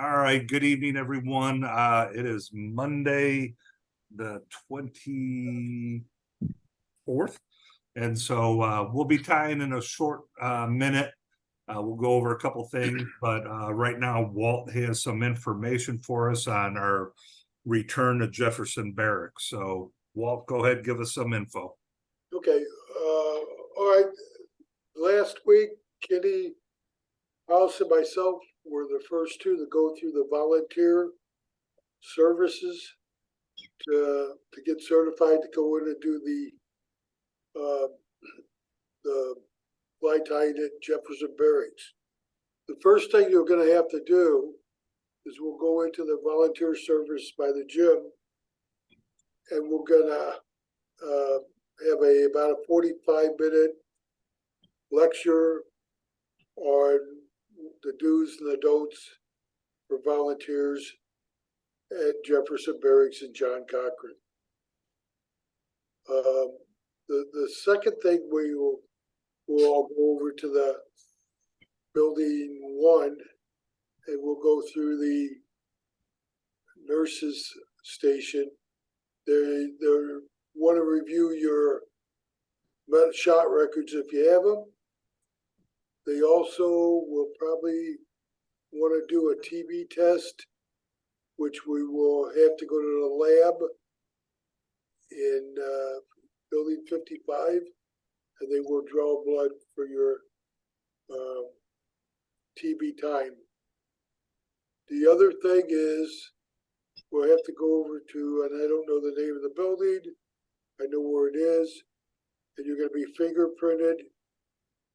All right, good evening, everyone. It is Monday, the 24th. And so we'll be tying in a short minute. We'll go over a couple things, but right now Walt has some information for us on our return to Jefferson Barracks. So Walt, go ahead, give us some info. Okay, all right. Last week, Kitty, House, and myself were the first two to go through the volunteer services to get certified to go in and do the fly tying at Jefferson Barracks. The first thing you're going to have to do is we'll go into the volunteer service by the gym, and we're going to have about a 45-minute lecture on the do's and the don'ts for volunteers at Jefferson Barracks and John Cochran. The second thing we'll all go over to the building 1, and we'll go through the nurses station. They want to review your shot records if you have them. They also will probably want to do a TB test, which we will have to go to the lab in building 55, and they will draw blood for your TB time. The other thing is we'll have to go over to, and I don't know the name of the building, I know where it is, and you're going to be fingerprinted,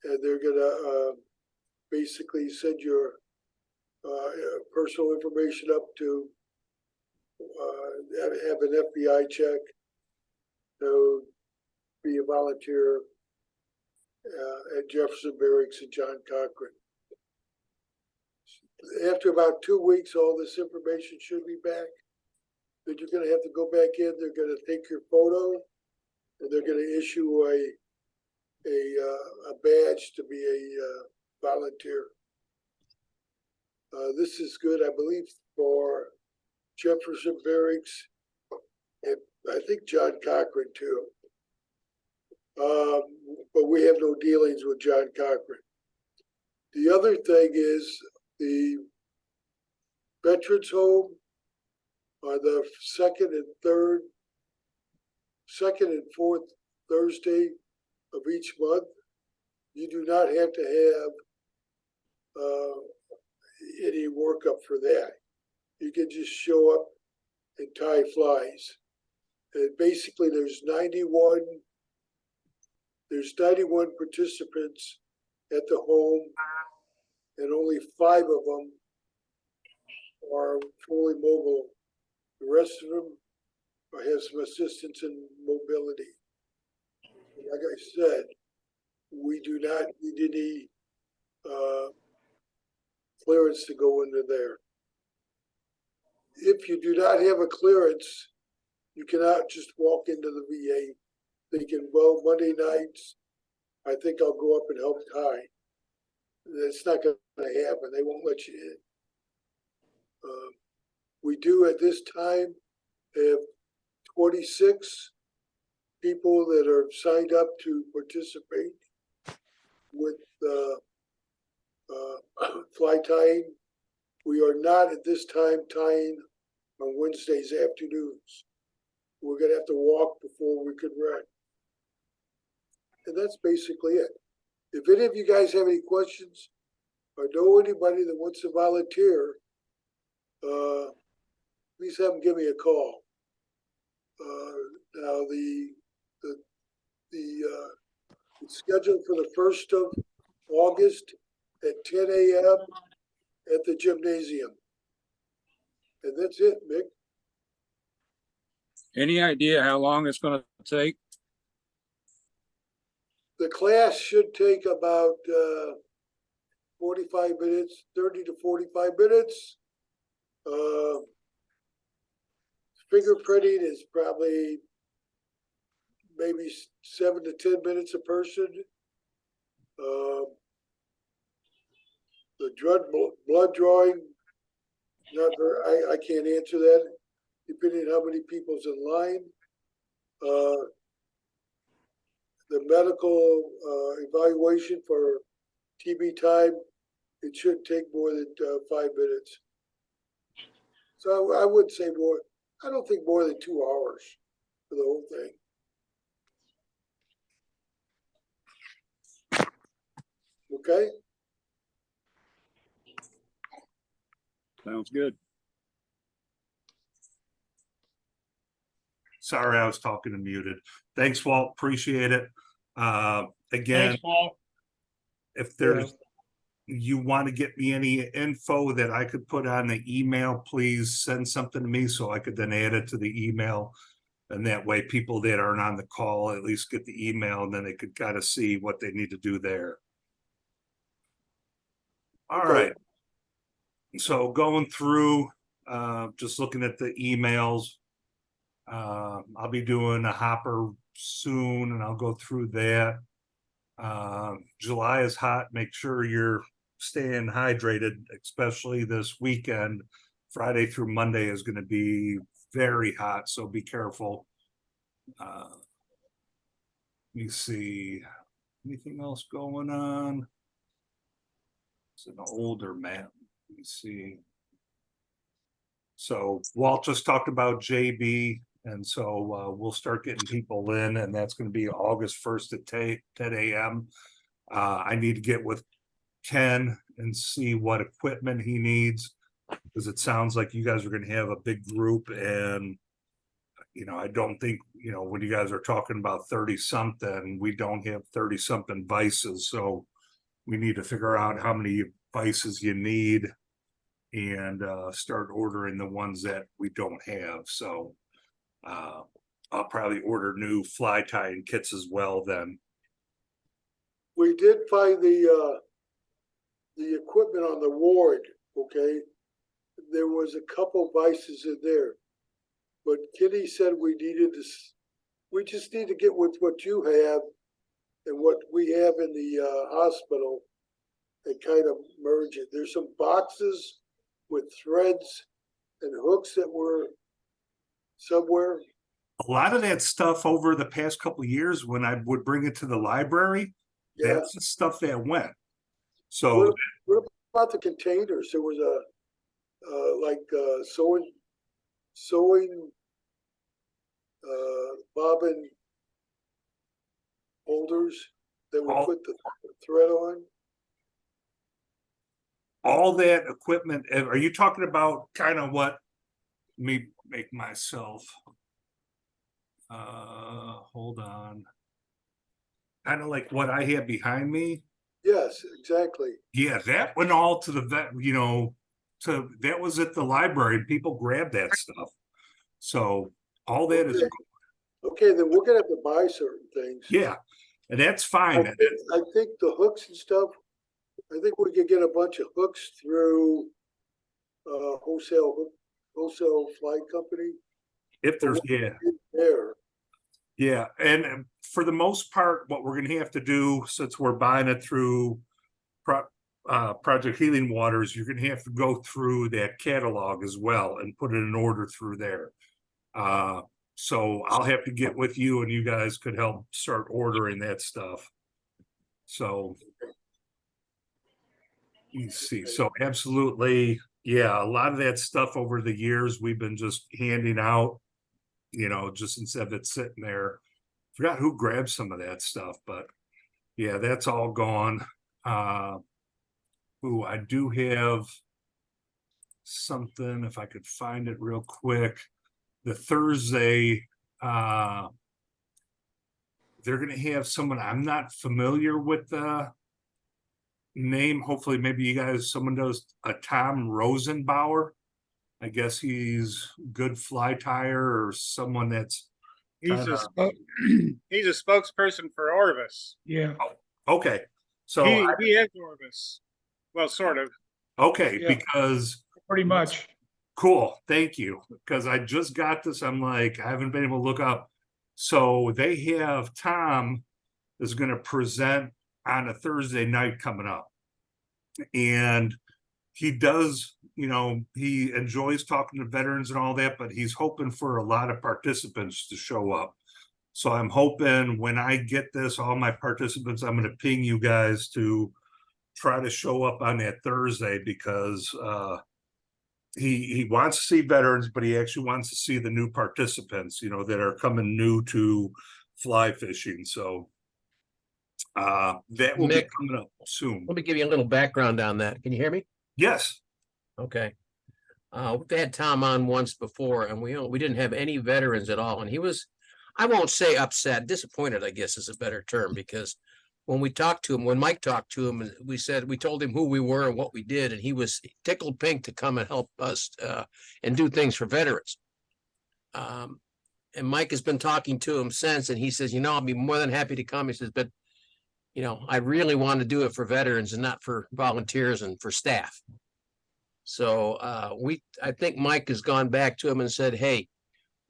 and they're going to basically send your personal information up to have an FBI check to be a volunteer at Jefferson Barracks and John Cochran. After about 2 weeks, all this information should be back. Then you're going to have to go back in. They're going to take your photo, and they're going to issue a badge to be a volunteer. This is good, I believe, for Jefferson Barracks, and I think John Cochran too. But we have no dealings with John Cochran. The other thing is the Veterans Home on the second and fourth Thursday of each month. You do not have to have any workup for that. You can just show up and tie flies. And basically there's 91 participants at the home, and only 5 of them are fully mobile. The rest of them have some assistance in mobility. Like I said, we do not need any clearance to go into there. If you do not have a clearance, you cannot just walk into the VA thinking, well, Monday nights, I think I'll go up and help tie. That's not going to happen. They won't let you in. We do at this time have 26 people that are signed up to participate with fly tying. We are not at this time tying on Wednesdays afternoons. We're going to have to walk before we could run. And that's basically it. If any of you guys have any questions or know anybody that wants to volunteer, please have them give me a call. Now it's scheduled for the 1st of August at 10 a.m. at the gymnasium. And that's it, Mick. Any idea how long it's going to take? The class should take about 45 minutes, 30 to 45 minutes. Fingerprinting is probably maybe 7 to 10 minutes a person. The blood drawing Not very, I can't answer that, depending on how many people's in line. The medical, evaluation for TB time, it shouldn't take more than, 5 minutes. So I would say more, I don't think more than 2 hours for the whole thing. Okay? Sounds good. Sorry, I was talking and muted. Thanks, Walt. Appreciate it. Again, Thanks, Paul. if there's, you want to get me any info that I could put on the email, please send something to me so I could then add it to the email. And that way people that aren't on the call at least get the email, and then they could kind of see what they need to do there. All Okay. right. So going through, just looking at the emails, I'll be doing a hopper soon and I'll go through that. July is hot. Make sure you're staying hydrated, especially this weekend. Friday through Monday is going to be very hot, so be careful. Let me see. Anything else going on? It's an older map. Let me see. So Walt just talked about JB, and so we'll start getting people in, and that's going to be August 1st at 10 a.m. I need to get with Ken and see what equipment he needs, because it sounds like you guys are going to have a big group, and I don't think, when you guys are talking about 30 something, we don't have 30 something vices, so we need to figure out how many vices you need and start ordering the ones that we don't have. So I'll probably order new fly tying kits as well then. We did find the equipment on the ward, okay? There was a couple vices in there. But Kitty said we just need to get with what you have and what we have in the hospital and kind of merge it. There's some boxes with threads and hooks that were somewhere. A lot of that stuff over the past couple of years, when I would bring it to the library, Yeah. that's the stuff that went. So What about the containers? There was a sewing bobbin holders that would put the thread on. all that equipment, are you talking about kind of what, let me make myself, hold on. Kind of like what I have behind me. Yes, exactly. Yeah, that went all to the vet, that was at the library. People grabbed that stuff. So all that is, Okay, then we're gonna have to buy certain things. yeah, and that's I fine. think the hooks and stuff, I think we could get a bunch of hooks through wholesale fly company. If there's, yeah. There. Yeah, and for the most part, what we're gonna have to do, since we're buying it through Project Healing Waters, you're gonna have to go through that catalog as well and put it in order through there. So I'll have to get with you and you guys could help start ordering that stuff. So you see, so absolutely, yeah, a lot of that stuff over the years we've been just handing out, just instead of it sitting there. Forgot who grabbed some of that stuff, but yeah, that's all gone. Ooh, I do have something, if I could find it real quick. The Thursday, they're gonna have someone, I'm not familiar with the name. Hopefully, maybe someone does, a Tom Rosenbauer. I guess he's good fly tire or someone that's He's kinda, he's a spokesperson for Orvis. Yeah, okay. So He is Orvis. Well, sort of. okay, Yeah. because pretty much. cool, thank you. Because I just got this, I'm like, I haven't been able to look up. So they have Tom is going to present on a Thursday night coming up. And he does, you know, he enjoys talking to veterans and all that, but he's hoping for a lot of participants to show up. So I'm hoping when I get this, all my participants, I'm going to ping you guys to try to show up on that Thursday, because he wants to see veterans, but he actually wants to see the new participants, you know, that are coming new to fly fishing. So that will be Mick, coming up soon. let me give you a little background on that. Can you hear me? Yes. Okay. We've had Tom on once before, and we didn't have any veterans at all, and he was, I won't say upset, disappointed, I guess is a better term, because when we talked to him, when Mike talked to him, we told him who we were and what we did, and he was tickled pink to come and help us and do things for veterans. And Mike has been talking to him since, and he says, you know, I'll be more than happy to come. He says, but you know, I really want to do it for veterans and not for volunteers and for staff. So I think Mike has gone back to him and said, hey,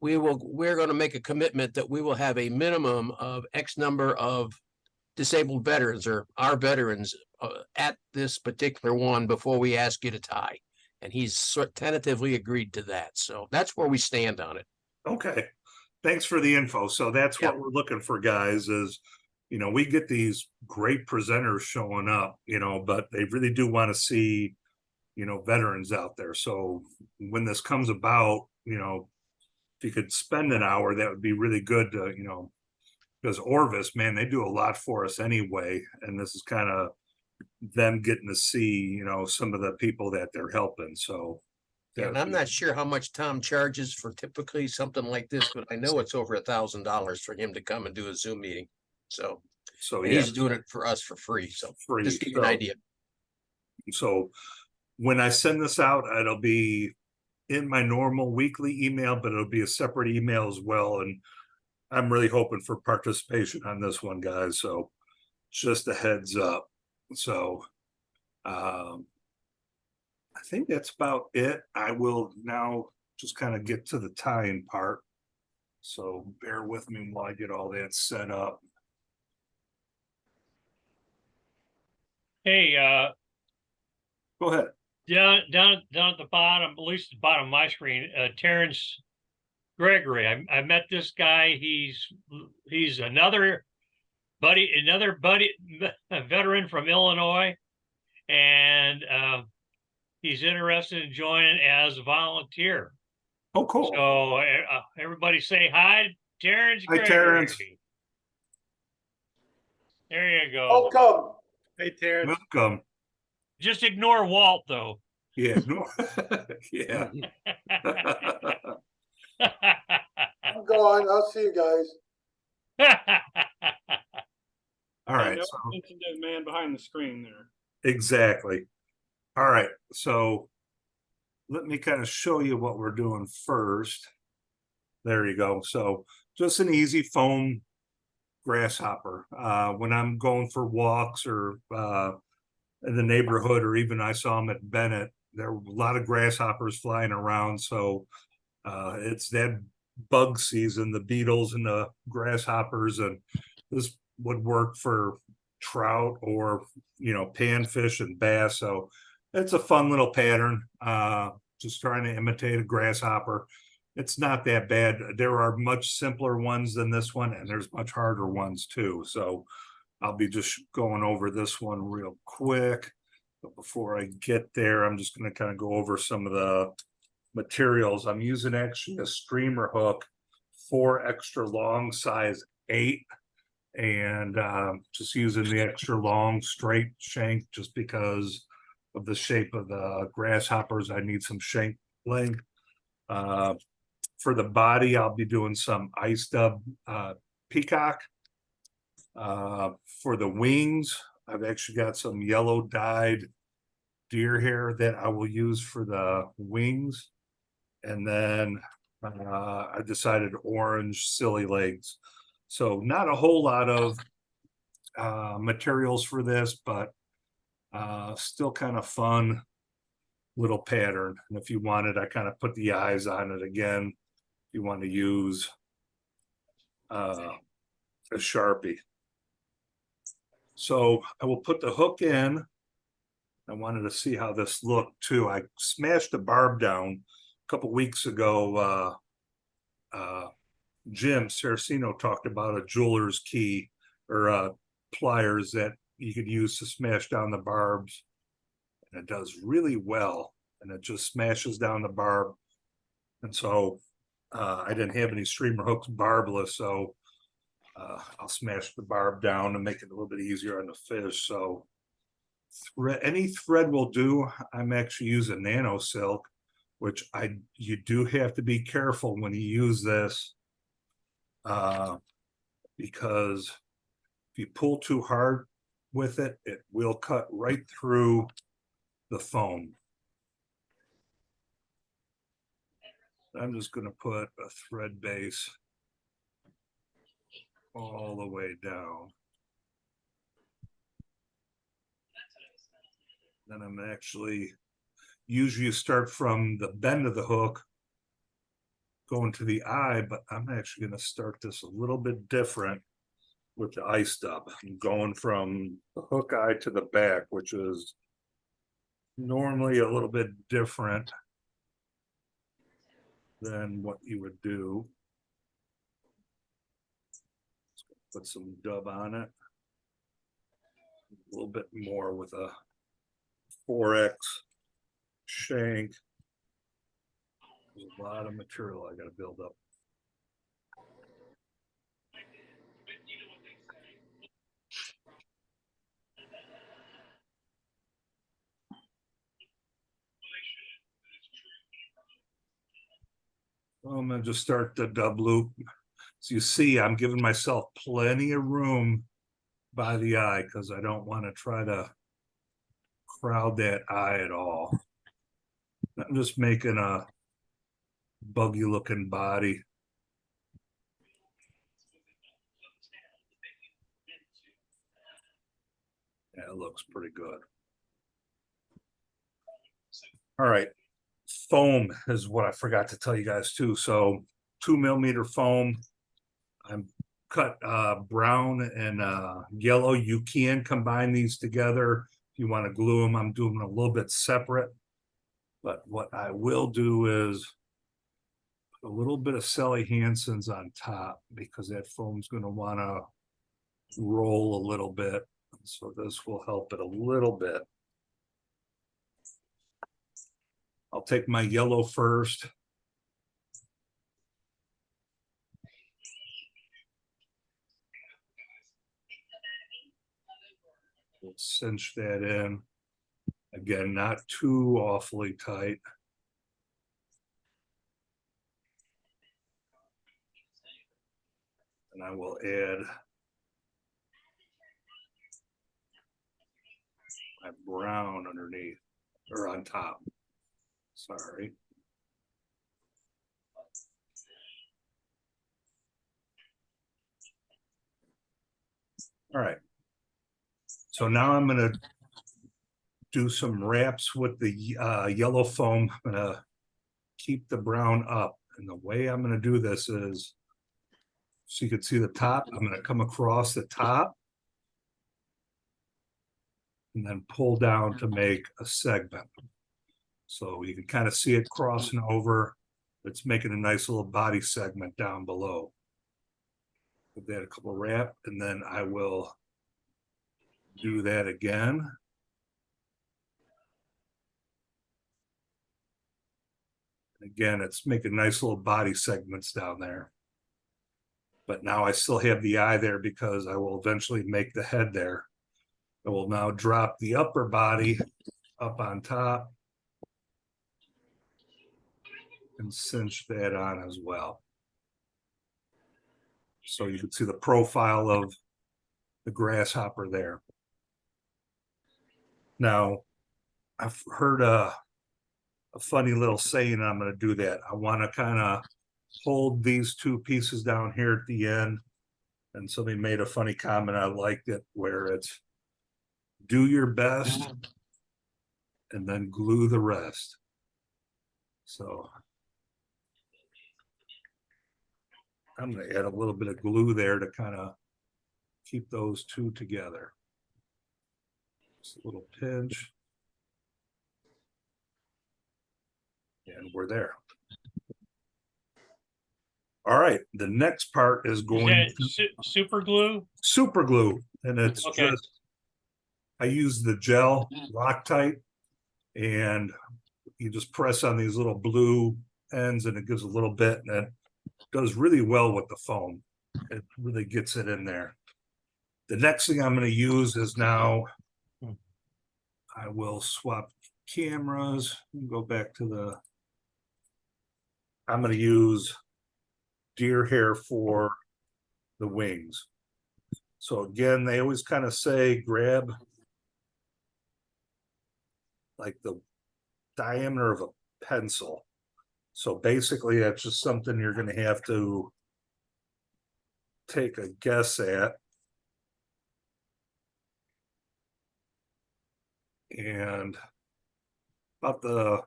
we're going to make a commitment that we will have a minimum of X number of disabled veterans or our veterans at this particular one before we ask you to tie. And he's tentatively agreed to that. So that's where we stand on it. Okay. Thanks for the info. So that's what we're looking for, guys, is, you know, we get these great presenters showing up, you know, but they really do want to see, you know, veterans out there. So when this comes about, you know, if you could spend an hour, that would be really good to, you know, because Orvis, man, they do a lot for us anyway. And this is kind of them getting to see, you know, some of the people that they're helping. So. And I'm not sure how much Tom charges for typically something like this, but I know it's over $1,000 for him to come and do a Zoom meeting. So he's doing it for us for free. So just give you an idea. So when I send this out, it'll be in my normal weekly email, but it'll be a separate email as well. And I'm really hoping for participation on this one, guys. So just a heads up. So I think that's about it. I will now just kind of get to the tying part. So bear with me while I get all that set up. Hey, Go ahead. down at the bottom, at least the bottom of my screen, Terrence Gregory. I met this guy. He's another buddy, a veteran from Illinois, and he's interested in joining as a volunteer. Oh, cool. So everybody say hi, Terrence Hi, Gregory. Terrence. There you go. Welcome. Hey, Terrence. Welcome. Just ignore Walt, though. Yeah. No. Yeah. I'm gone. I'll see you guys. All right. No So attention to the man behind the screen there. exactly. All right. So let me kind of show you what we're doing first. There you go. So just an easy foam grasshopper. When I'm going for walks or in the neighborhood, or even I saw them at Bennett, there were a lot of grasshoppers flying around. So it's that bug season, the beetles and the grasshoppers, and this would work for trout or, you know, panfish and bass. So it's a fun little pattern. Just trying to imitate a grasshopper. It's not that bad. There are much simpler ones than this one, and there's much harder ones too. So I'll be just going over this one real quick. But before I get there, I'm just going to kind of go over some of the materials. I'm using actually a streamer hook, 4 extra long, size 8, and just using the extra long straight shank just because of the shape of the grasshoppers. I need some shank length. For the body, I'll be doing some ice dub peacock. For the wings, I've actually got some yellow dyed deer hair that I will use for the wings. And then I decided orange silly legs. So not a whole lot of materials for this, but still kind of fun little pattern. And if you wanted, I kind of put the eyes on it again. If you want to use a Sharpie. So I will put the hook in, I wanted to see how this looked too. I smashed the barb down a couple weeks ago. Jim Saraceno talked about a jeweler's key or pliers that you could use to smash down the barbs. And it does really well. And it just smashes down the barb. And so I didn't have any streamer hooks barbless, so I'll smash the barb down and make it a little bit easier on the fish. So any thread will do. I'm actually using nano silk, which you do have to be careful when you use this, because if you pull too hard with it, it will cut right through the foam. I'm just going to put a thread base all the way down. Then I'm actually, usually you start from the bend of the hook going to the eye, but I'm actually going to start this a little bit different with the eye stub. I'm going from the hook eye to the back, which is normally a little bit different than what you would do. Put some dub on it. A little bit more with a 4X shank. There's a lot of material I got to build up. I'm going to just start the dub loop. So you see, I'm giving myself plenty of room by the eye because I don't want to try to crowd that eye at all. I'm just making a buggy looking body. Yeah, it looks pretty good. All right. Foam is what I forgot to tell you guys too. So 2mm foam. I'm cut brown and yellow. You can combine these together if you want to glue them. I'm doing them a little bit separate. But what I will do is put a little bit of Sally Hansen's on top because that foam's going to want to roll a little bit. So this will help it a little bit. I'll take my yellow first. We'll cinch that in. Again, not too awfully tight. And I will add my brown underneath or on top. Sorry. All right. So now I'm going to do some wraps with the yellow foam. I'm going to keep the brown up. And the way I'm going to do this is, so you can see the top, I'm going to come across the top and then pull down to make a segment. So you can kind of see it crossing over. It's making a nice little body segment down below. Give that a couple wrap, and then I will do that again. Again, it's making nice little body segments down there. But now I still have the eye there because I will eventually make the head there. I will now drop the upper body up on top and cinch that on as well. So you can see the profile of the grasshopper there. Now, I've heard a funny little saying, and I'm going to do that. I want to kind of hold these two pieces down here at the end. And somebody made a funny comment. I liked it, where it's do your best and then glue the rest. So I'm going to add a little bit of glue there to kind of keep those two together. Just a little pinch. And we're there. All right, the next part is Is going that to super glue? super glue, and it's Okay. just, I use the gel Loctite, and you just press on these little blue ends and it gives a little bit, and it does really well with the foam. It really gets it in there. The next thing I'm going to use is now, I will swap cameras and go back to the, I'm going to use deer hair for the wings. So again, they always kind of say grab like the diameter of a pencil. So basically that's just something you're going to have to take a guess at. And about the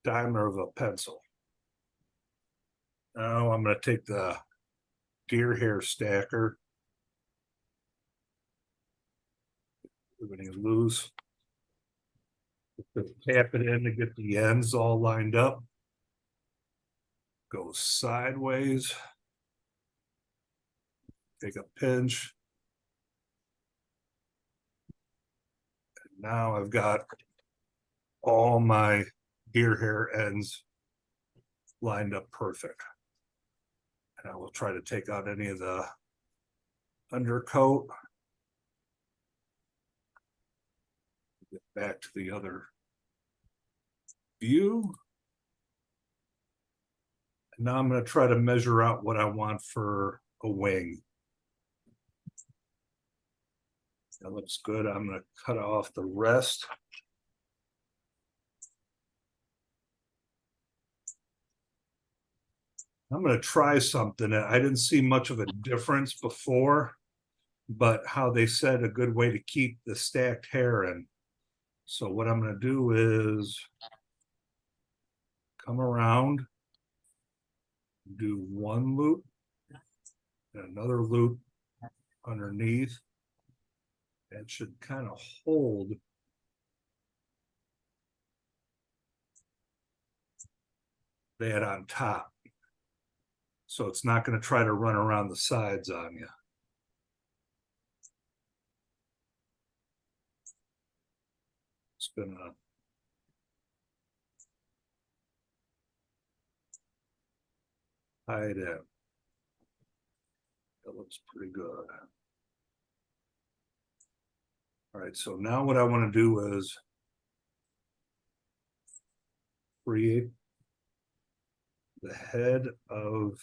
diameter of a pencil. Now I'm going to take the deer hair stacker. We're going to loose. Tap it in to get the ends all lined up. Go sideways. Take a pinch. And now I've got all my deer hair ends lined up perfect. And I will try to take out any of the undercoat. Get back to the other view. And now I'm going to try to measure out what I want for a wing. That looks good. I'm going to cut off the rest. I'm going to try something. I didn't see much of a difference before, but how they said a good way to keep the stacked hair in. So what I'm going to do is come around, do one loop, and another loop underneath. That should kind of hold that on top. So it's not going to try to run around the sides on you. It's gonna hide it. That looks pretty good. All right, so now what I want to do is create the head of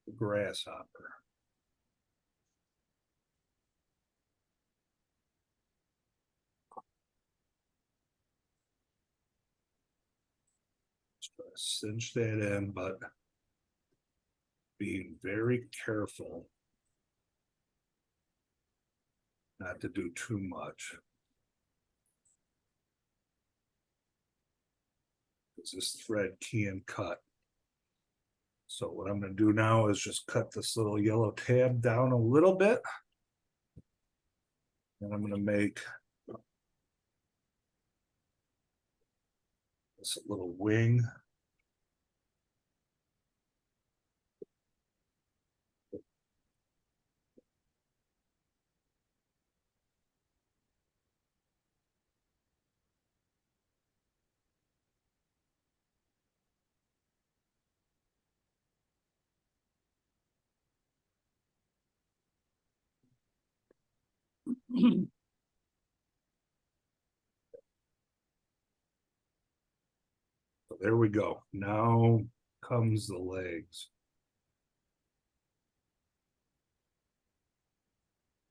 the grasshopper. Just try to cinch that in, but being very careful not to do too much. Because this thread can cut. So what I'm going to do now is just cut this little yellow tab down a little bit. And I'm going to make this little wing. So there we go. Now comes the legs.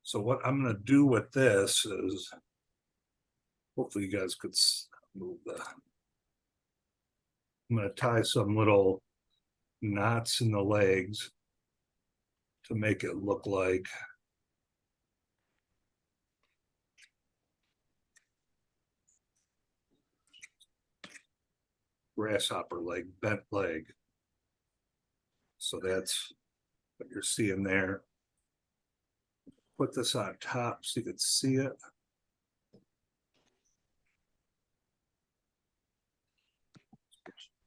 So what I'm going to do with this is, hopefully you guys could move the, I'm going to tie some little knots in the legs to make it look like grasshopper leg, bent leg. So that's what you're seeing there. Put this on top so you can see it.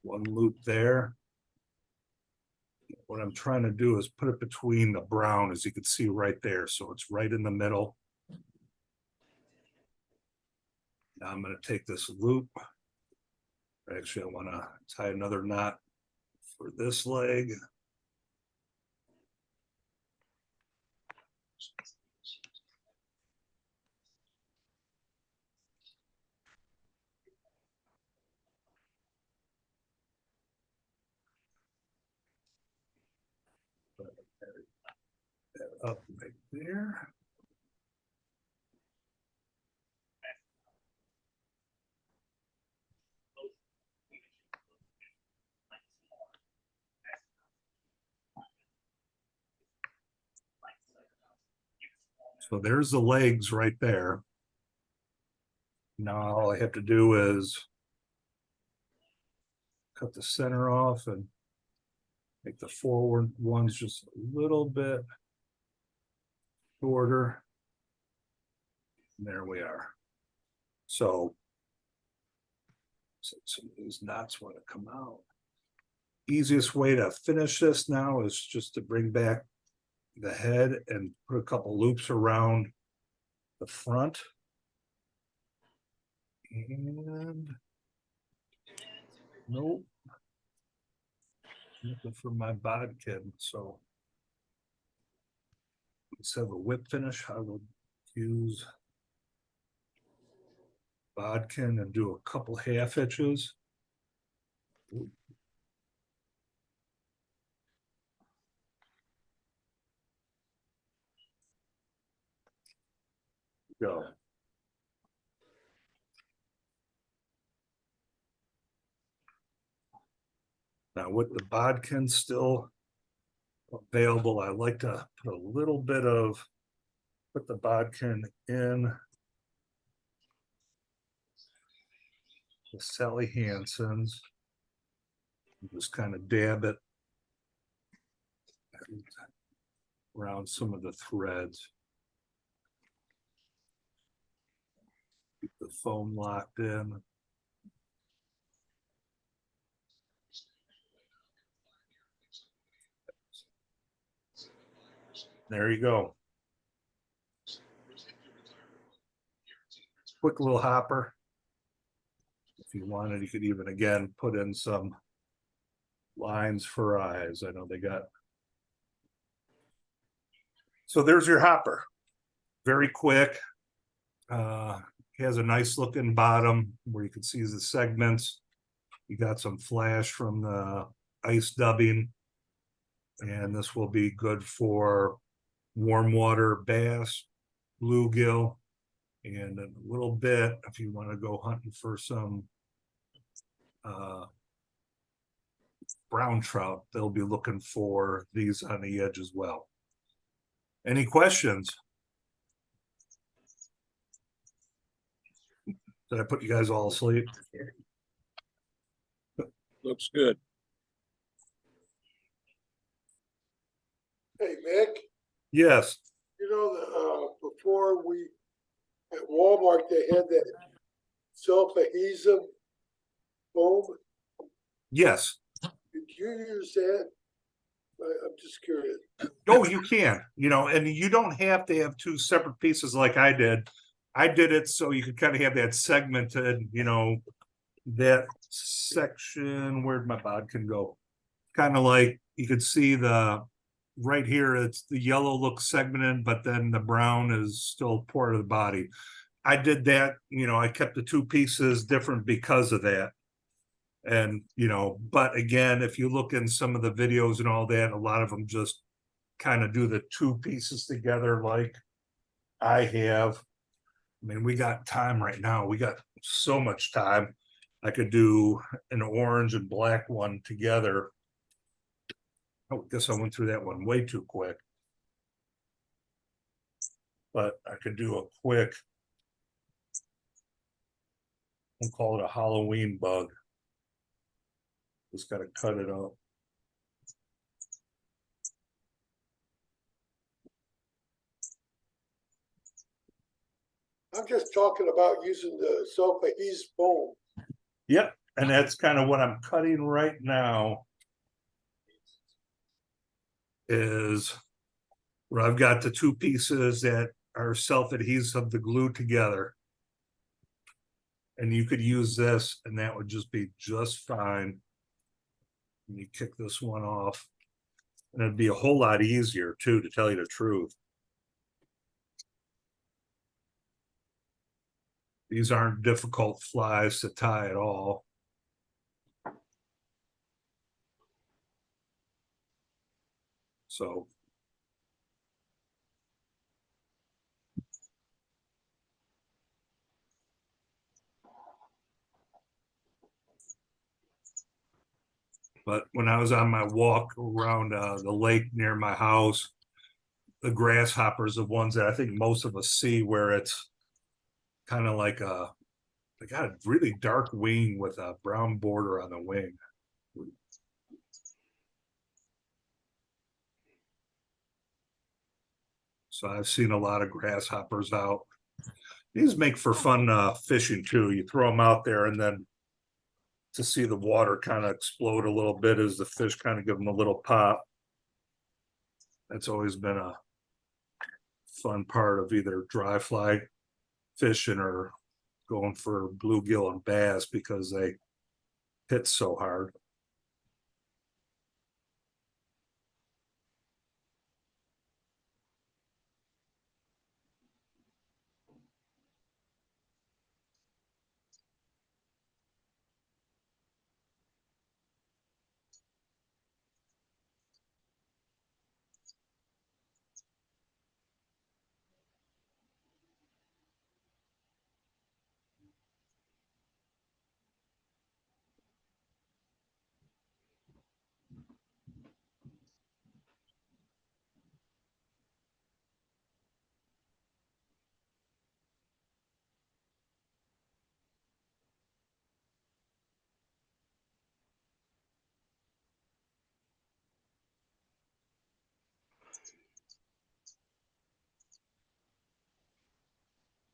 One loop there. What I'm trying to do is put it between the brown, as you can see right there, so it's right in the middle. Now I'm going to take this loop. Actually, I want to tie another knot for this leg. That up right there. So there's the legs right there. Now all I have to do is cut the center off and make the forward ones just a little bit shorter. And there we are. So some of these knots want to come out. Easiest way to finish this now is just to bring back the head and put a couple loops around the front. And nope. Looking for my bodkin, so instead of a whip finish, I will use bodkin and do a couple half hitches. Go. Now with the bodkin still available, I like to put a little bit of, put the bodkin in the Sally Hansen's. Just kind of dab it around some of the threads. Keep the foam locked in. There you go. Quick little hopper. If you wanted, you could even again put in some lines for eyes. I know they got. So there's your hopper. Very quick. Has a nice looking bottom where you can see the segments. You got some flash from the ice dubbing. And this will be good for warm water bass, bluegill, and a little bit if you want to go hunting for some brown trout, they'll be looking for these on the edge as well. Any questions? Did I put you guys all asleep? Looks good. Hey, Mick, Yes. you know, before we, at Walmart, they had that self-adhesive foam. Yes. Did you use that? I'm just curious. Oh, you can, and you don't have to have two separate pieces like I did. I did it so you could kind of have that segmented, that section. Where'd my bodkin go? Kind of like you could see the right here, it's the yellow looks segmented, but then the brown is still part of the body. I did that, I kept the two pieces different because of that. And, but again, if you look in some of the videos and all that, a lot of them just kind of do the two pieces together like I have. I mean, we got time right now. We got so much time. I could do an orange and black one together. Oh, I guess I went through that one way too quick. But I could do a quick, we'll call it a Halloween bug. Just got to cut it up. I'm just talking about using the self-adhesive foam. Yep, And that's kind of what I'm cutting right now. Is where I've got the two pieces that are self-adhesive to glue together. And you could use this and that would just be just fine. And you kick this one off. And it'd be a whole lot easier too, to tell you the truth. These aren't difficult flies to tie at all. So. But when I was on my walk around the lake near my house, the grasshoppers are ones that I think most of us see, where it's kind of like they got a really dark wing with a brown border on the wing. So I've seen a lot of grasshoppers out. These make for fun fishing too. You throw them out there and then to see the water kind of explode a little bit as the fish kind of give them a little pop. That's always been a fun part of either dry fly fishing or going for bluegill and bass, because they hit so hard.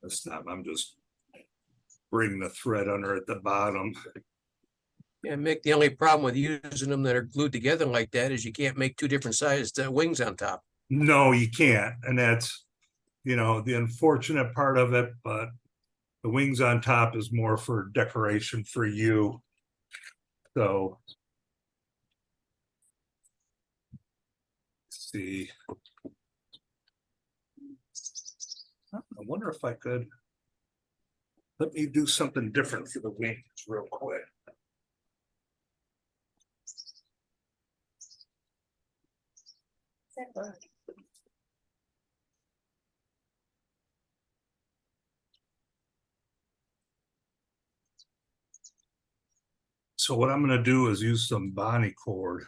This time I'm just bringing the thread under at the bottom. Yeah, Mick, the only problem with using them that are glued together like that is you can't make two different sized wings on top. No, you can't. And that's, the unfortunate part of it, but the wings on top is more for decoration for you. So. Let's see. I wonder if I could. Let me do something different for the wings real quick. So what I'm going to do is use some Bonnie cord.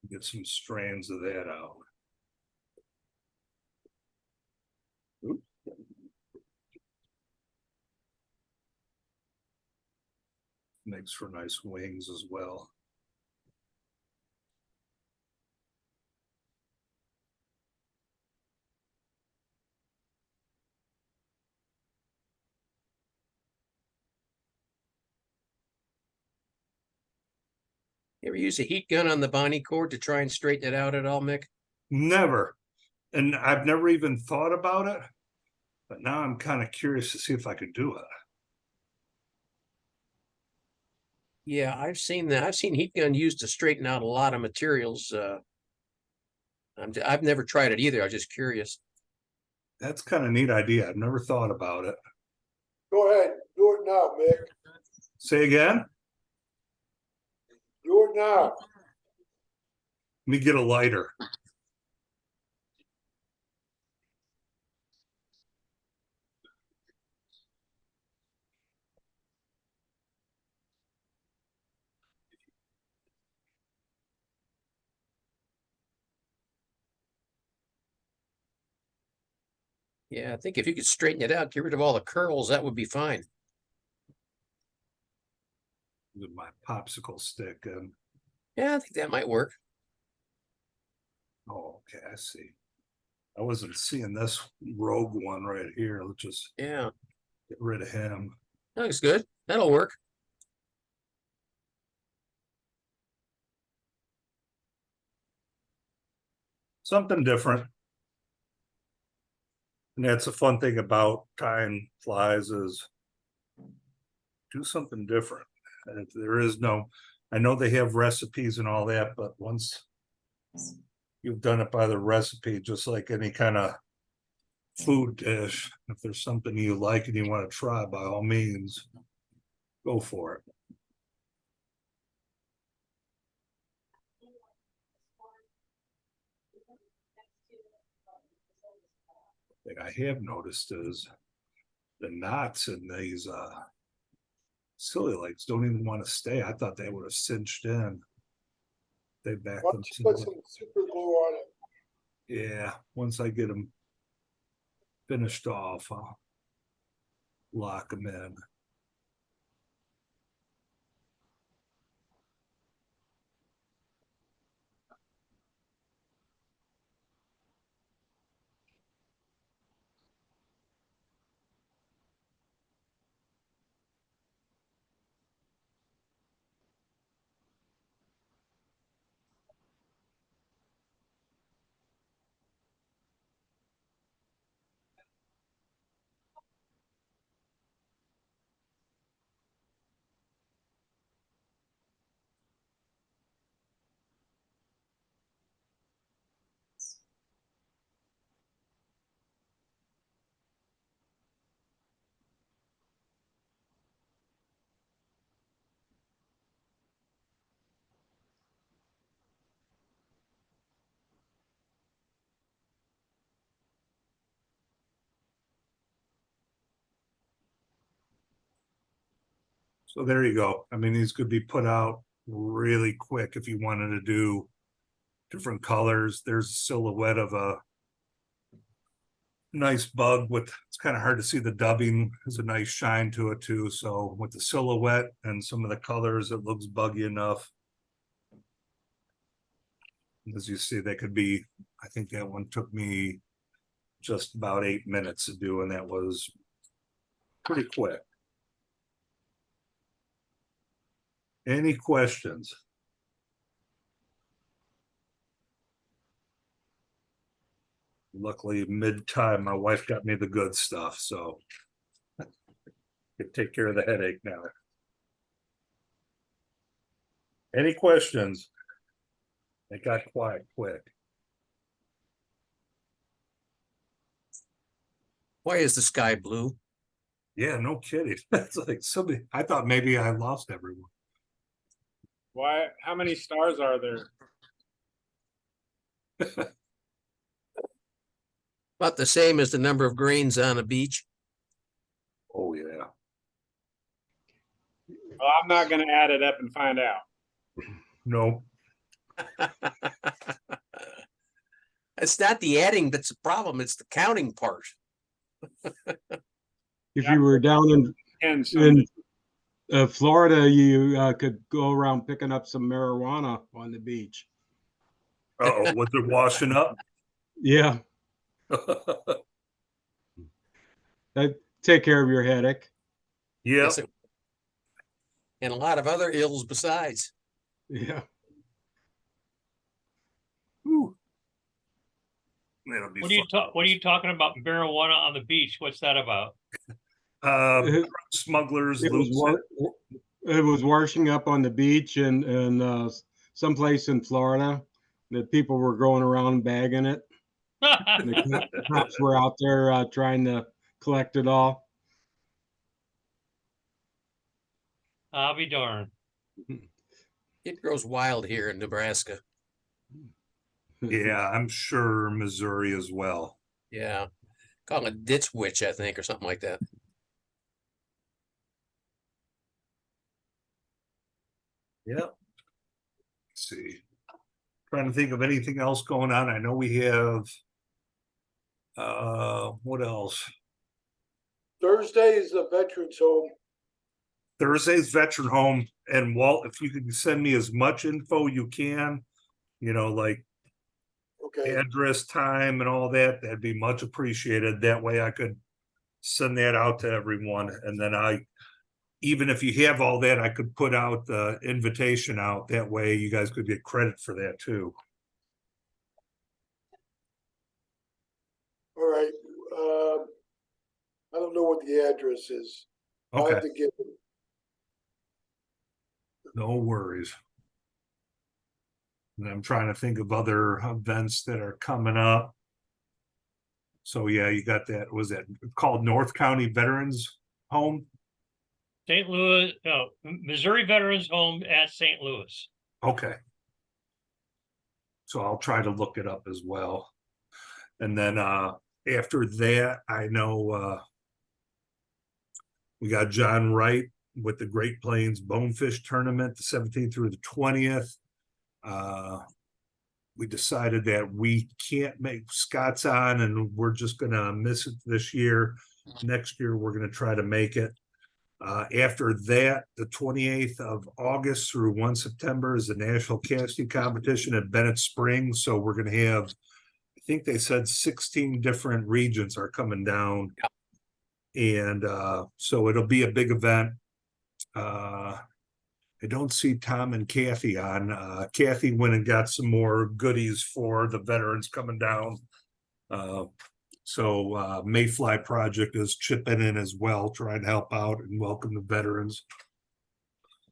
Get some strands of that out. Oops. Makes for nice wings as well. You ever use a heat gun on the Bonnie cord to try and straighten it out at all, Mick? Never. And I've never even thought about it. But now I'm kind of curious to see if I could do it. Yeah, I've seen that. I've seen heat gun used to straighten out a lot of materials. I've never tried it either. I was just curious. That's kind of a neat idea. I've never thought about it. Go ahead, do it now, Mick. Say again? Do it now. Let me get a lighter. Yeah, I think if you could straighten it out, get rid of all the curls, that would be fine. With my popsicle stick. And Yeah, I think that might work. oh, okay, I see. I wasn't seeing this rogue one right here. Let's just Yeah. get rid of him. Looks good. That'll work. Something different. And that's a fun thing about time flies is do something different. And if there is no, I know they have recipes and all that, but once you've done it by the recipe, just like any kind of food dish, if there's something you like and you want to try, by all means, go for it. Thing I have noticed is the knots in these silly legs don't even want to stay. I thought they would have cinched in. They back Why them don't you put to some super glue on it? yeah, once I get them finished off, I'll lock them in. So there you go. I mean, these could be put out really quick if you wanted to do different colors. There's a silhouette of a nice bug with, it's kind of hard to see the dubbing. There's a nice shine to it too. So with the silhouette and some of the colors, it looks buggy enough. As you see, they could be, I think that one took me just about 8 minutes to do, and that was pretty quick. Any questions? Luckily, mid-time, my wife got me the good stuff, so I can take care of the headache now. Any questions? It got quiet quick. Why is the sky blue? Yeah, no kidding. That's like somebody, I thought maybe I lost everyone. Why? How many stars are there? About the same as the number of grains on a beach. Oh, yeah. Well, I'm not going to add it up and find out. No, It's not the adding that's the problem, it's the counting part. If you were down in And Sunday. Florida, you could go around picking up some marijuana on the beach. uh-oh, was it washing up? Yeah, that take care of your headache. Yeah, Yes, and a lot of other ills besides. Yeah. that'll be What are you fun. what are you talking about marijuana on the beach? What's that about? Smugglers, It was loose it was washing up on the beach and someplace in Florida that people were going around bagging it. And the cops were out there trying to collect it all. I'll be darned. It grows wild here in Nebraska. Yeah, I'm sure Missouri as well. Yeah. Call it ditch witch, I think, or something like that. Yeah. Let's see. Trying to think of anything else going on. I know we have what else? Thursday is the Veterans Home. Thursday's Veteran Home, and Walt, if you could send me as much info you can, you know, like Okay, address, time, and all that, that'd be much appreciated. That way I could send that out to everyone, and then I even if you have all that, I could put out the invitation out. That way you guys could get credit for that too. All right, I don't know what the address is. I'll have Okay, to get it. no worries. And I'm trying to think of other events that are coming up. So yeah, you got that, was that called North County Veterans Home? St. Louis, Missouri Veterans Home at St. Louis. Okay. So I'll try to look it up as well. And then after that, I know we got John Wright with the Great Plains Bonefish Tournament, the 17th through the 20th. We decided that we can't make Scott's on, and we're just gonna miss it this year. Next year, we're gonna try to make it. After that, the 28th of August through 1 September is the National Casting Competition at Bennett Springs. So we're gonna have, I think they said 16 different regions are coming down. And so it'll be a big event. I don't see Tom and Kathy on. Kathy went and got some more goodies for the veterans coming down. So Mayfly Project is chipping in as well, trying to help out and welcome the veterans.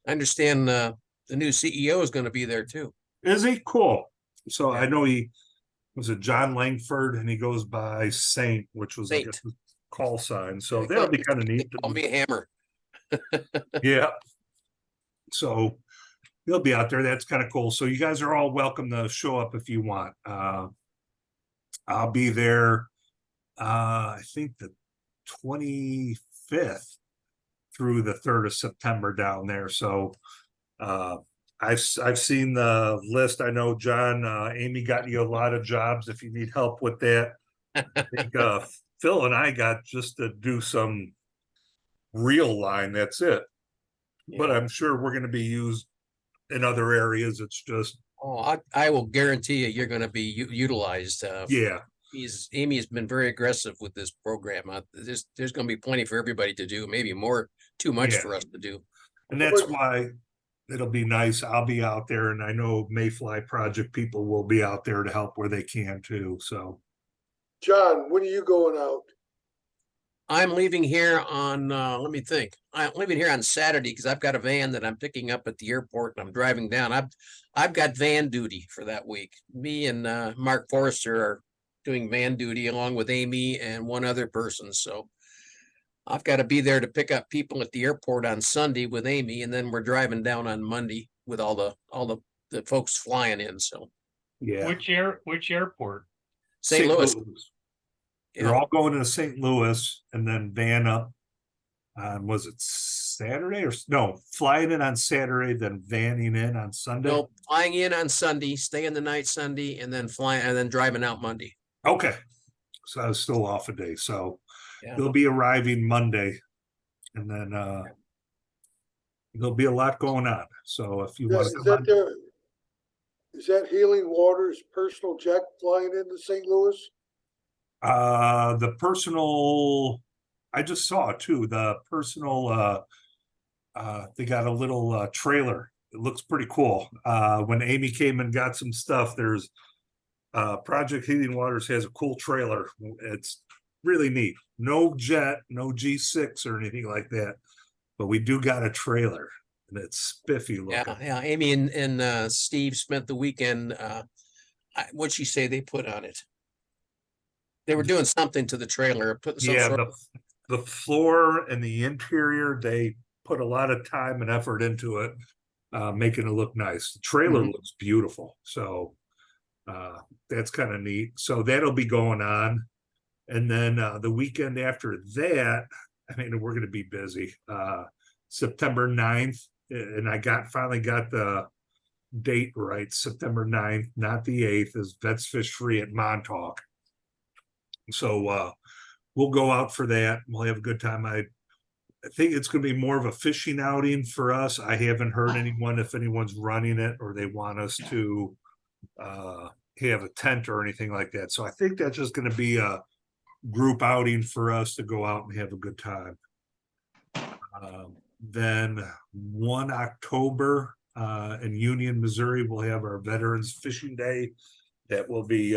I understand the new CEO is going to be there too. Is he? Cool. So Yeah. I know he was a John Langford, and he goes by Saint, which was, I guess, his call sign. So that'll be kind of neat. Call me a hammer. Yeah. So he'll be out there. That's kind of cool. So you guys are all welcome to show up if you want. I'll be there. I think the 25th through the 3rd of September down there. So I've seen the list. I know John, Amy got you a lot of jobs if you need help with that. I think Phil and I got just to do some reel line. That's it. But I'm sure we're going to be used in other areas. It's just, Oh, I will guarantee you, you're going to be utilized. yeah. Amy has been very aggressive with this program. There's going to be plenty for everybody to do, maybe more, too much Yeah. for us to do. And that's why it'll be nice. I'll be out there, and I know Mayfly Project people will be out there to help where they can too. So, John, when are you going out? I'm leaving here on, let me think. I'm leaving here on Saturday because I've got a van that I'm picking up at the airport and I'm driving down. I've got van duty for that week. Me and Mark Forrester are doing van duty along with Amy and one other person. So I've got to be there to pick up people at the airport on Sunday with Amy, and then we're driving down on Monday with all the folks flying in. So yeah. Which airport? St. Louis. They're all going to St. Louis and then van up on, was it Saturday or no, flying in on Saturday, then vanning in on Sunday? No, flying in on Sunday, staying the night Sunday, and then flying and then driving out Monday. Okay. So I was still off a day. So Yeah. they'll be arriving Monday, and then there'll be a lot going on. So if you want to come on, Is that Healing Waters personal jet flying into St. Louis? the personal, I just saw it too, the personal they got a little trailer. It looks pretty cool. When Amy came and got some stuff, there's Project Healing Waters has a cool trailer. It's really neat. No jet, no G6 or anything like that, but we do got a trailer, and it's spiffy looking. Yeah. Amy and Steve spent the weekend. What'd she say they put on it? They were doing something to the trailer, putting some Yeah, sort of, the floor and the interior, they put a lot of time and effort into it, making it look nice. The trailer looks beautiful. So that's kind of neat. So that'll be going on. And then the weekend after that, I mean, we're going to be busy. September 9th, and I finally got the date right. September 9th, not the 8th, is Vets Fish Free at Montauk. So we'll go out for that. We'll have a good time. I think it's going to be more of a fishing outing for us. I haven't heard if anyone's running it or they want us to have a tent or anything like that. So I think that's just going to be a group outing for us to go out and have a good time. Then 1 October in Union, Missouri, we'll have our Veterans Fishing Day that will be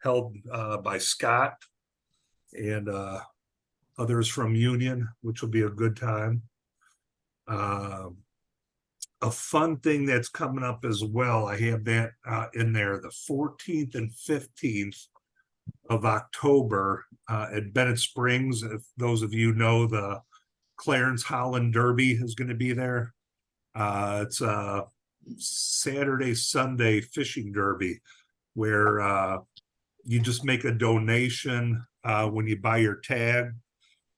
held by Scott and others from Union, which will be a good time. A fun thing that's coming up as well, I have that in there, the 14th and 15th of October at Bennett Springs. If those of you know, the Clarence Holland Derby is going to be there. It's a Saturday, Sunday fishing derby where you just make a donation when you buy your tag,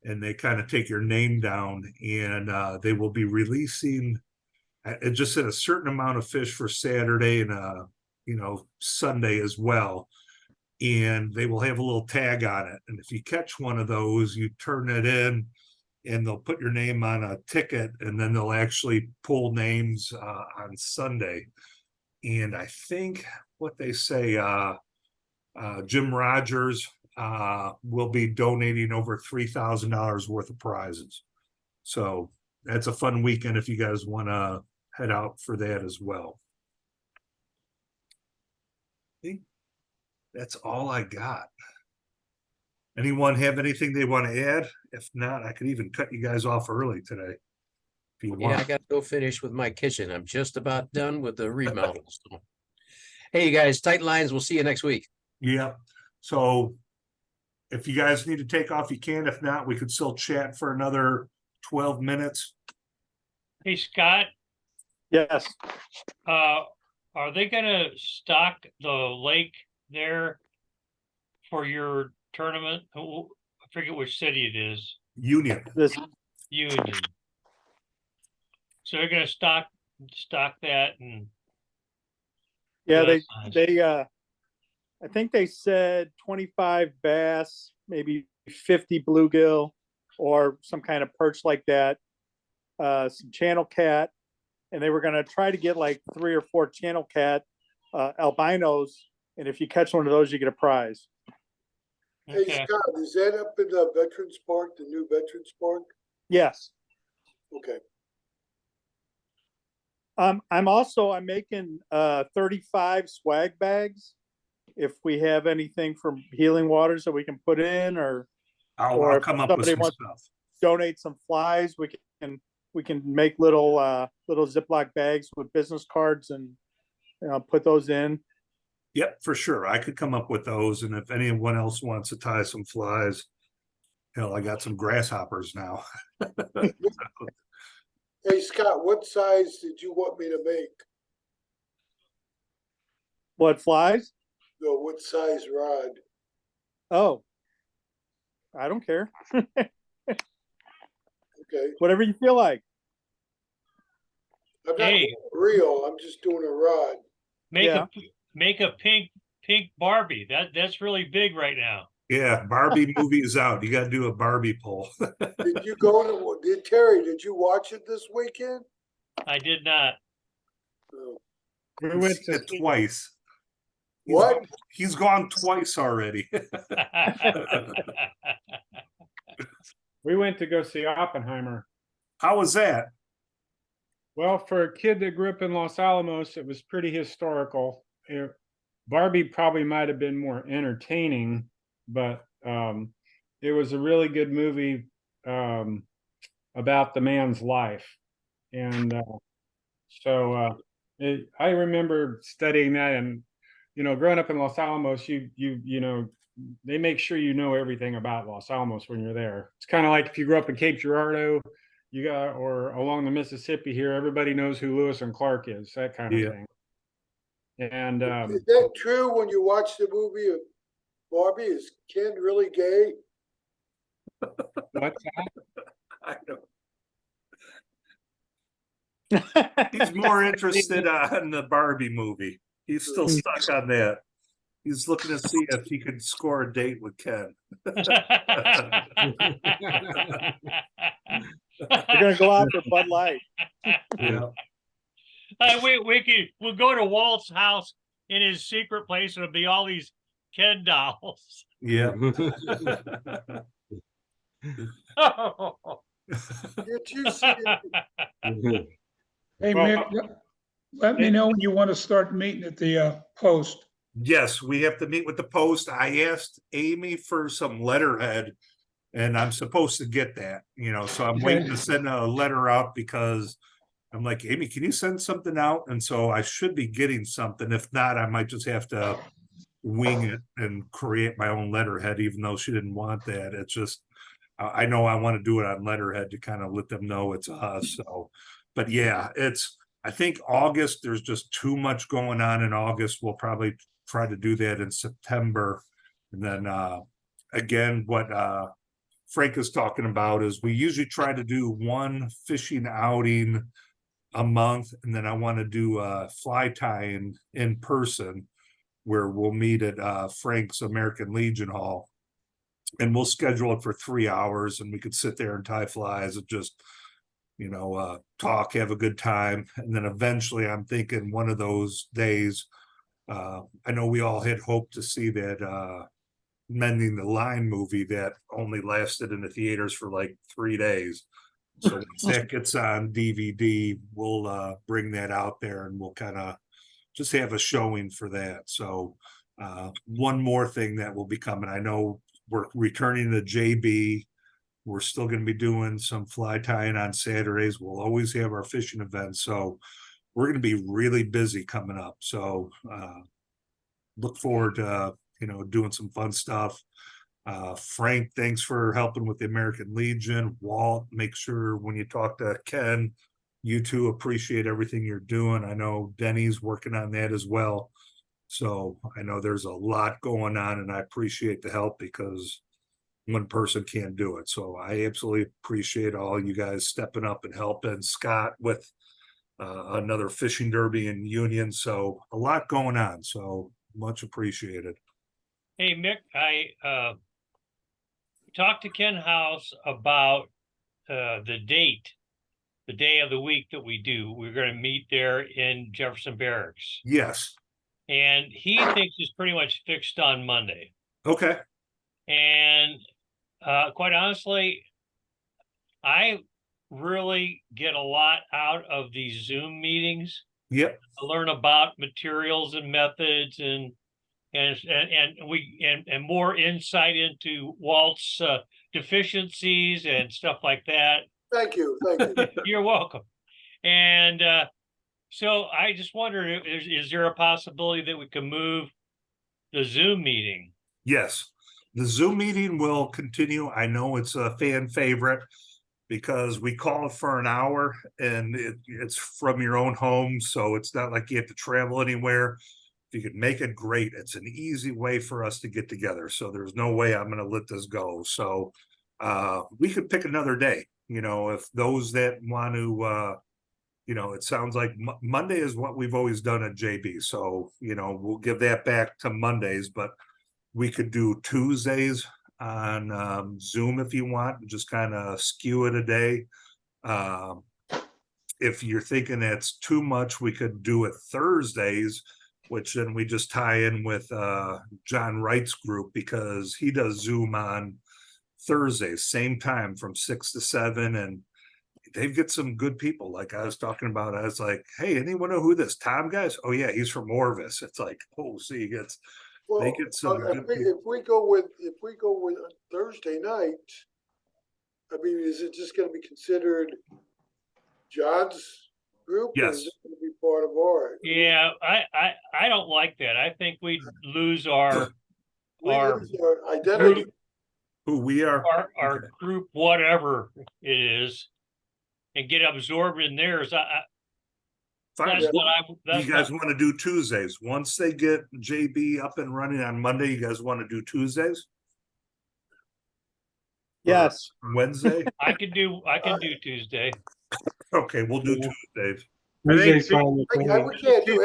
and they kind of take your name down, and they will be releasing just a certain amount of fish for Saturday and Sunday as well. And they will have a little tag on it. And if you catch one of those, you turn it in and they'll put your name on a ticket, and then they'll actually pull names on Sunday. And I think what they say, Jim Rogers will be donating over $3,000 worth of prizes. So that's a fun weekend if you guys want to head out for that as well. I think that's all I got. Anyone have anything they want to add? If not, I could even cut you guys off early today. If you Yeah, I want. got to go finish with my kitchen. I'm just about done with the remodel. So. Hey, you guys, tight lines. We'll see you next week. Yeah. So if you guys need to take off, you can. If not, we could still chat for another 12 minutes. Hey, Scott, Yes. are they gonna stock the lake there for your tournament? I forget which city it is. Union. This, Union. So they're gonna stock that and yeah, That's nice. they, I think they said 25 bass, maybe 50 bluegill or some kind of perch like that. Some channel cat, and they were going to try to get like 3 or 4 channel cat albinos. And if you catch one of those, you get a prize. Hey, okay. Scott, is that up in the Veterans Park, the new Veterans Park? Yes. Okay. I'm making 35 swag bags. If we have anything from Healing Waters that we can put in, or I'll if come up with somebody some wants stuff. donate some flies, we can make little Ziploc bags with business cards and put those in. Yep, for sure. I could come up with those. And if anyone else wants to tie some flies, hell, I got some grasshoppers now. Hey, Scott, what size did you want me to make? What flies? No, what size rod? Oh, I don't care. Okay. Whatever you feel like. I'm not Hey. doing a reel, I'm just doing a rod. Make a pink Barbie. That's really big right now. Yeah, Barbie movie is out. You got to do a Barbie poll. Did you go to, Terry, did you watch it this weekend? I did not. No. We He's went seen to it twice. What? He's gone twice already. We went to go see Oppenheimer. How was that? Well, for a kid that grew up in Los Alamos, it was pretty historical. Barbie probably might have been more entertaining, but it was a really good movie about the man's life. And I remember studying that, and growing up in Los Alamos, they make sure you know everything about Los Alamos when you're there. It's kind of like if you grew up in Cape Girardeau, or along the Mississippi here, everybody knows who Lewis and Clark is, that kind of thing. And Is that true when you watch the movie of Barbie? Is Ken really gay? what's that? I know. He's more interested in the Barbie movie. He's still stuck on that. He's looking to see if he could score a date with Ken. We're gonna go out for Bud Light. Yeah. We'll go to Walt's house in his secret place, and it'll be all these Ken dolls. Yeah. Can't you see it? Hey, Well, Mick, let me know when you want to start meeting at the post. Yes, we have to meet with the post. I asked Amy for some letterhead and I'm supposed to get that, so I'm waiting to send a letter out because I'm like, Amy, can you send something out? And so I should be getting something. If not, I might just have to wing it and create my own letterhead, even though she didn't want that. It's just, I know I want to do it on letterhead to kind of let them know it's us. So, but yeah, I think August, there's just too much going on in August. We'll probably try to do that in September. And then, again, what, Frank is talking about is we usually try to do one fishing outing a month, and then I want to do a fly tying in person where we'll meet at Frank's American Legion Hall, and we'll schedule it for 3 hours, and we could sit there and tie flies and just talk, have a good time. And then eventually I'm thinking one of those days, I know we all had hoped to see that Mending the Line movie that only lasted in the theaters for like 3 days. So once that gets on DVD, we'll bring that out there and we'll kind of just have a showing for that. So one more thing that will be coming. I know we're returning to JB. We're still going to be doing some fly tying on Saturdays. We'll always have our fishing events. So we're going to be really busy coming up. So look forward to doing some fun stuff. Frank, thanks for helping with the American Legion. Walt, make sure when you talk to Ken, you two appreciate everything you're doing. I know Denny's working on that as well. So I know there's a lot going on and I appreciate the help because one person can't do it. So I absolutely appreciate all you guys stepping up and helping. Scott with another fishing derby in Union. So a lot going on. So much appreciated. hey, Mick, I talked to Ken House about the day of the week that we do. We're going to meet there in Jefferson Barracks. Yes. And he thinks it's pretty much fixed on Monday. Okay. And quite honestly, I really get a lot out of these Zoom meetings. Yep. I learn about materials and methods and more insight into Walt's deficiencies and stuff like that. Thank you. You're welcome. And so I just wondered, is there a possibility that we can move the Zoom meeting? Yes. The Zoom meeting will continue. I know it's a fan favorite because we call it for an hour and it's from your own home. So it's not like you have to travel anywhere. If you could make it great, it's an easy way for us to get together. So there's no way I'm going to let this go. So we could pick another day, if those that want to, it sounds like Monday is what we've always done at JB. So, we'll give that back to Mondays, but we could do Tuesdays on Zoom if you want, just kind of skew it a day. If you're thinking that's too much, we could do it Thursdays, which then we just tie in with John Wright's group because he does Zoom on Thursdays, same time from 6 to 7. And they get some good people. Like I was talking about, I was like, hey, anyone know who this Tom guys? Oh yeah, he's from Orvis. It's like, oh, see, they get some good people. If we go with Thursday night, I mean, is it just going to be considered John's group? Yes. Or is it going to be part of ours? Yeah, I don't like that. I think we'd lose our identity. group, Who we are. our group, whatever it is, and get absorbed in theirs. Fine. That's You guys want to do Tuesdays? Once they get JB up and running on Monday, you guys want to do Tuesdays? Yes. Or Wednesday? I can do Tuesday. Okay, we'll do Tuesdays. Tuesday's fine with me. We can't do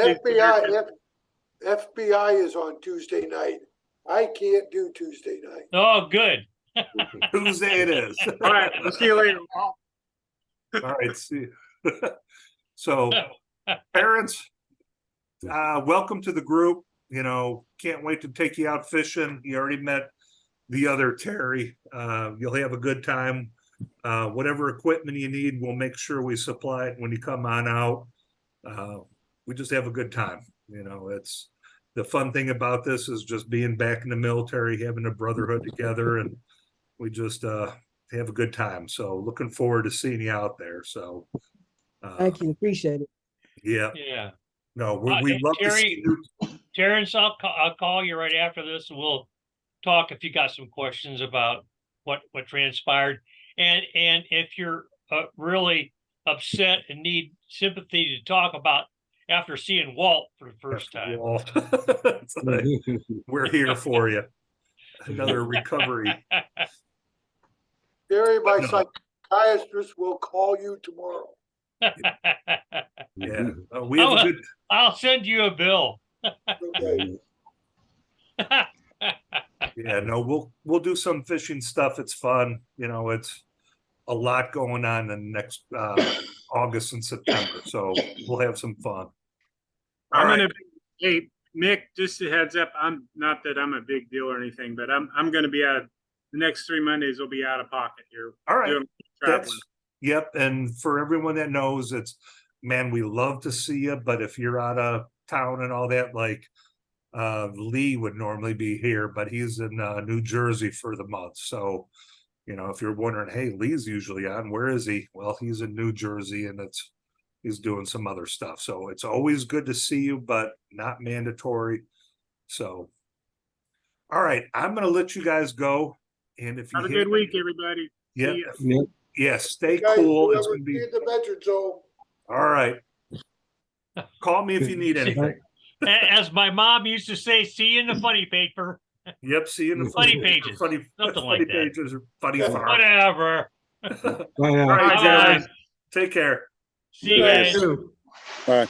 FBI is on Tuesday night. I can't do Tuesday night. Oh, good. Tuesday it is. All right, we'll see you later. All right, see you. So parents, welcome to the group. Can't wait to take you out fishing. You already met the other Terry. You'll have a good time. Whatever equipment you need, we'll make sure we supply it when you come on out. We just have a good time. You know, it's the fun thing about this is just being back in the military, having a brotherhood together, and we just have a good time. So looking forward to seeing you out there. So Thank you. Appreciate it. yeah, Yeah. no, we love to see you. Terrence, I'll call you right after this and we'll talk if you got some questions about what transpired. And if you're really upset and need sympathy to talk about after seeing Walt for the first time. Walt. It's like, we're here for you. Another recovery. Gary, my psychiatrist will call you tomorrow. Yeah, we have a good. I'll send you a bill. Okay. Yeah, no, we'll do some fishing stuff. It's fun. You know, it's a lot going on in next August and September, so we'll have some fun. All I'm right. gonna hey Mick, just a heads up. I'm not that I'm a big deal or anything, but I'm gonna be out the next 3 Mondays will be out of pocket here. All right. Doing traveling. That's yep. And for everyone that knows, it's man, we love to see you, but if you're out of town and all that, like Lee would normally be here, but he's in New Jersey for the month. So, you know, if you're wondering, hey, Lee's usually on, where is he? Well, he's in New Jersey and he's doing some other stuff. So it's always good to see you, but not mandatory. So, all right, I'm gonna let you guys go. And if you Have a good week, everybody. yeah, See ya. yeah, stay Guys, cool. It's whoever gonna be see the veteran zone. all right. Call me if you need anything. As my mom used to say, see you in the funny paper. Yep, see you in the Funny pages, funny, something funny like that. pages or funny Yeah. farm. Whatever. All right, Bye-bye. gentlemen. Take care. See you guys. Bye.